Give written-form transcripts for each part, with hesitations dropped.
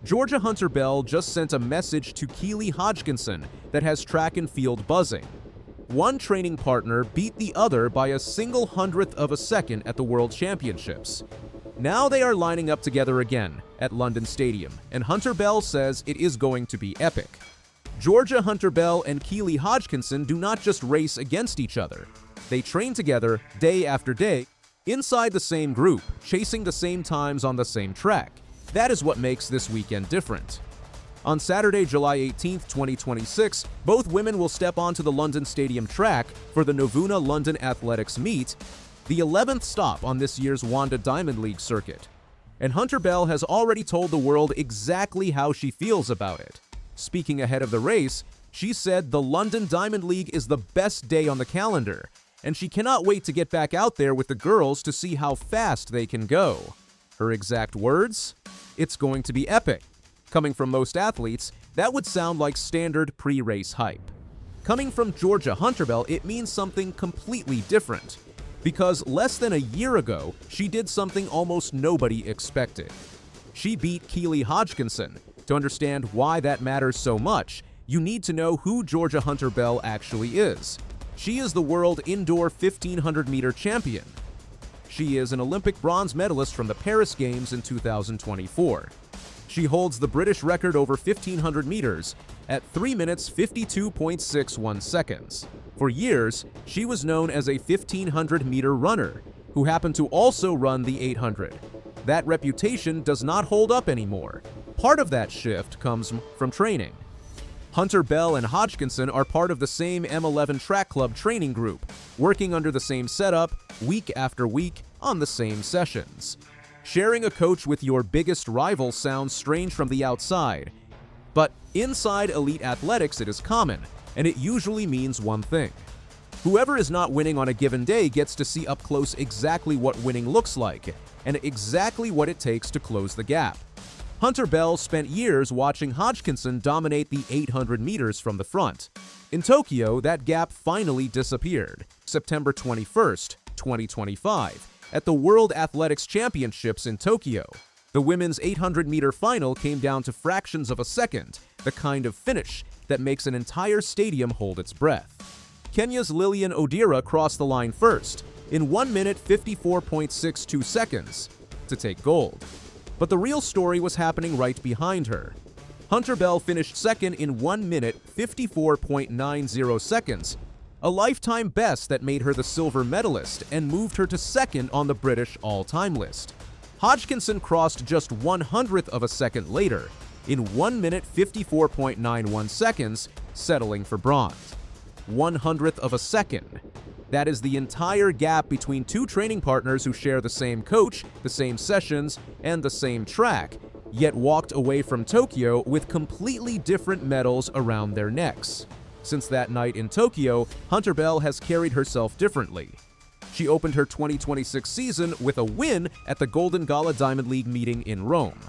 Georgia Hunter Bell just sent a message to Keely Hodgkinson that has track and field buzzing. One training partner beat the other by a single hundredth of a second at the World Championships. Now they are lining up together again at London Stadium, and Hunter Bell says it is going to be epic. Georgia Hunter Bell and Keely Hodgkinson do not just race against each other. They train together day after day, inside the same group, chasing the same times on the same track. That is what makes this weekend different. On Saturday, July 18, 2026, both women will step onto the London Stadium track for the Novuna London Athletics Meet, the 11th stop on this year's Wanda Diamond League circuit. And Hunter Bell has already told the world exactly how she feels about it. Speaking ahead of the race, she said the London Diamond League is the best day on the calendar, and she cannot wait to get back out there with the girls to see how fast they can go. Her exact words? It's going to be epic. Coming from most athletes, that would sound like standard pre-race hype. Coming from Georgia Hunter Bell, it means something completely different. Because less than a year ago, she did something almost nobody expected. She beat Keely Hodgkinson. To understand why that matters so much, you need to know who Georgia Hunter Bell actually is. She is the world indoor 1500-meter champion. She is an Olympic bronze medalist from the Paris Games in 2024. She holds the British record over 1500 meters at 3 minutes 52.61 seconds. For years, she was known as a 1500-meter runner who happened to also run the 800. That reputation does not hold up anymore. Part of that shift comes from training. Hunter Bell and Hodgkinson are part of the same M11 track club training group, working under the same setup, week after week, on the same sessions. Sharing a coach with your biggest rival sounds strange from the outside, but inside elite athletics it is common, and it usually means one thing. Whoever is not winning on a given day gets to see up close exactly what winning looks like, and exactly what it takes to close the gap. Hunter Bell spent years watching Hodgkinson dominate the 800 meters from the front. In Tokyo, that gap finally disappeared. September 21st, 2025, at the World Athletics Championships in Tokyo. The women's 800-meter final came down to fractions of a second, the kind of finish that makes an entire stadium hold its breath. Kenya's Lilian Odira crossed the line first, in 1 minute 54.62 seconds, to take gold. But the real story was happening right behind her. Hunter Bell finished second in 1 minute 54.90 seconds, a lifetime best that made her the silver medalist and moved her to second on the British all-time list. Hodgkinson crossed just 1/100th of a second later, in 1 minute 54.91 seconds, settling for bronze. 1/100th of a second. That is the entire gap between two training partners who share the same coach, the same sessions, and the same track, yet walked away from Tokyo with completely different medals around their necks. Since that night in Tokyo, Hunter Bell has carried herself differently. She opened her 2026 season with a win at the Golden Gala Diamond League meeting in Rome.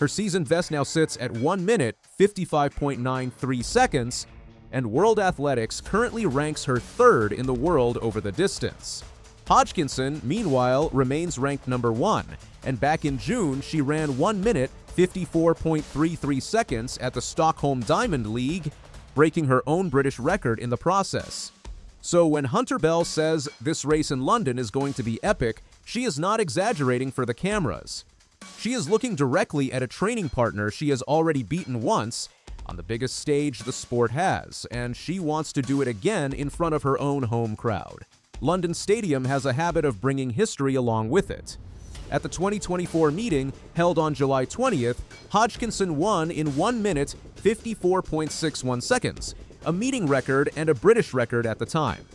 Her season best now sits at 1 minute 55.93 seconds, and World Athletics currently ranks her third in the world over the distance. Hodgkinson, meanwhile, remains ranked number 1, and back in June she ran 1 minute 54.33 seconds at the Stockholm Diamond League, breaking her own British record in the process. So when Hunter Bell says this race in London is going to be epic, she is not exaggerating for the cameras. She is looking directly at a training partner she has already beaten once on the biggest stage the sport has, and she wants to do it again in front of her own home crowd. London Stadium has a habit of bringing history along with it. At the 2024 meeting, held on July 20th, Hodgkinson won in 1 minute 54.61 seconds, a meeting record and a British record at the time.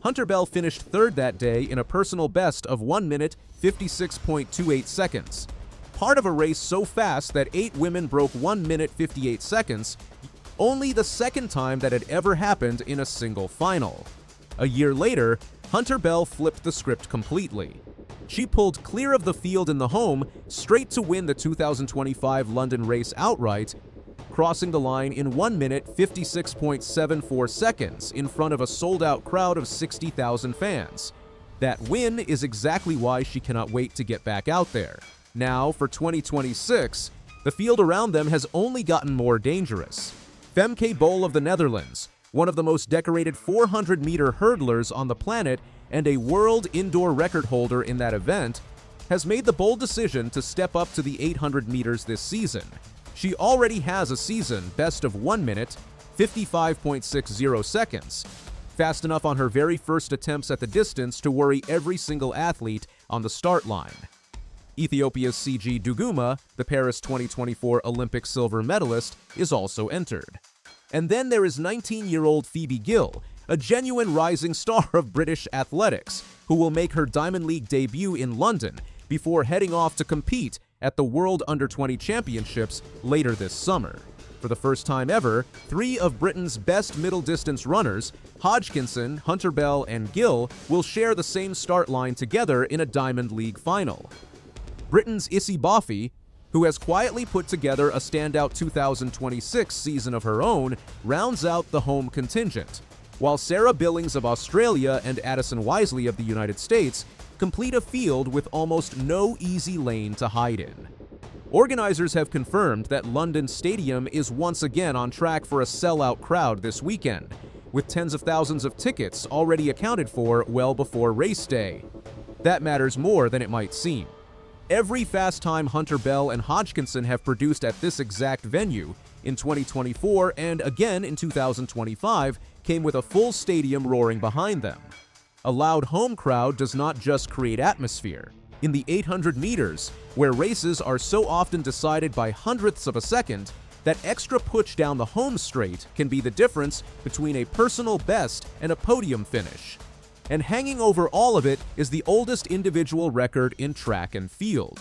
Hunter Bell finished third that day in a personal best of 1 minute 56.28 seconds. Part of a race so fast that 8 women broke 1 minute 58 seconds, only the second time that had ever happened in a single final. A year later, Hunter Bell flipped the script completely. She pulled clear of the field in the home, straight to win the 2025 London race outright, crossing the line in 1 minute 56.74 seconds in front of a sold-out crowd of 60,000 fans. That win is exactly why she cannot wait to get back out there. Now, for 2026, The field around them has only gotten more dangerous. Femke Bol of the Netherlands, one of the most decorated 400-meter hurdlers on the planet and a world indoor record holder in that event, has made the bold decision to step up to the 800 meters this season. She already has a season best of 1 minute, 55.60 seconds, fast enough on her very first attempts at the distance to worry every single athlete on the start line. Ethiopia's Tsige Duguma, the Paris 2024 Olympic silver medalist, is also entered. And then there is 19-year-old Phoebe Gill, a genuine rising star of British athletics, who will make her Diamond League debut in London before heading off to compete at the World Under-20 Championships later this summer. For the first time ever, 3 of Britain's best middle-distance runners, Hodgkinson, Hunter Bell, and Gill, will share the same start line together in a Diamond League final. Britain's Issy Boffey, who has quietly put together a standout 2026 season of her own, rounds out the home contingent, while Sarah Billings of Australia and Addison Wisely of the United States complete a field with almost no easy lane to hide in. Organizers have confirmed that London Stadium is once again on track for a sellout crowd this weekend, with tens of thousands of tickets already accounted for well before race day. That matters more than it might seem. Every fast time Hunter Bell and Hodgkinson have produced at this exact venue in 2024 and again in 2025 came with a full stadium roaring behind them. A loud home crowd does not just create atmosphere. In the 800 meters, where races are so often decided by hundredths of a second, that extra push down the home straight can be the difference between a personal best and a podium finish. And hanging over all of it is the oldest individual record in track and field.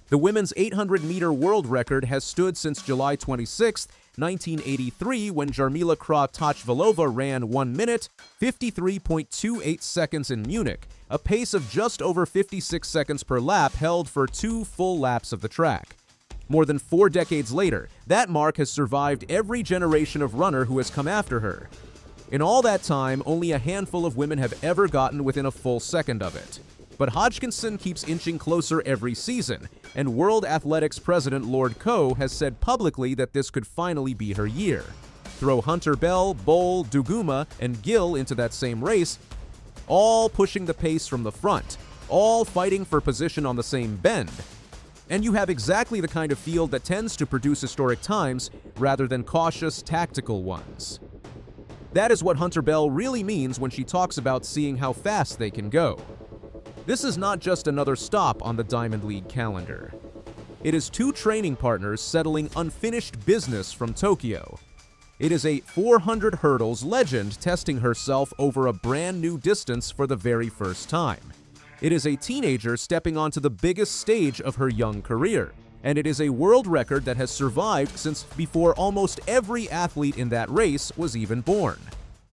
The women's 800-meter world record has stood since July 26, 1983, when Jarmila Kratochvilova ran 1 minute, 53.28 seconds in Munich, a pace of just over 56 seconds per lap held for 2 full laps of the track. More than 4 decades later, that mark has survived every generation of runner who has come after her. In all that time, only a handful of women have ever gotten within a full second of it. But Hodgkinson keeps inching closer every season, and World Athletics President Lord Coe has said publicly that this could finally be her year. Throw Hunter Bell, Bol, Duguma, and Gill into that same race, all pushing the pace from the front, all fighting for position on the same bend. And you have exactly the kind of field that tends to produce historic times rather than cautious, tactical ones. That is what Hunter Bell really means when she talks about seeing how fast they can go. This is not just another stop on the Diamond League calendar. It is 2 training partners settling unfinished business from Tokyo. It is a 400 hurdles legend testing herself over a brand new distance for the very first time. It is a teenager stepping onto the biggest stage of her young career. And it is a world record that has survived since before almost every athlete in that race was even born.